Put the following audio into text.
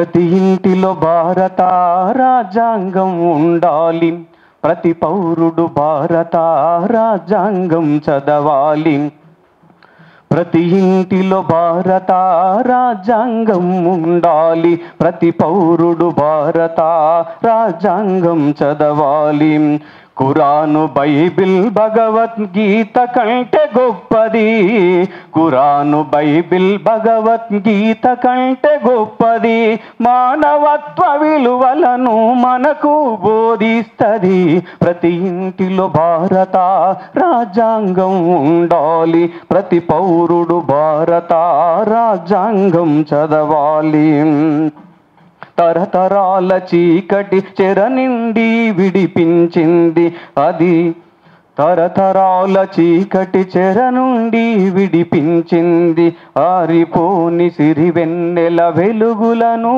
ప్రతి ఇంటిలో భారత రాజ్యాంగం ఉండాలి, ప్రతి పౌరుడు భారత రాజ్యాంగం చదవాలి. ప్రతి ఇంటిలో భారత రాజ్యాంగం ఉండాలి, ప్రతి పౌరుడు భారత రాజ్యాంగం చదవాలి. ఖురాను బైబిల్ భగవద్గీత కంటే గొప్పది, ఖురాను బైబిల్ భగవద్గీత కంటే గొప్పది. మానవత్వ విలువలను మనకు బోధిస్తది. ప్రతి ఇంటిలో భారత రాజ్యాంగం ఉండాలి, ప్రతి పౌరుడు భారత రాజ్యాంగం చదవాలి. తరతరాల చీకటి చెర నుండి విడిపించింది అది, తరతరాల చీకటి చెర నుండి విడిపించింది. ఆరిపోని సిరివెన్నెల వెలుగులను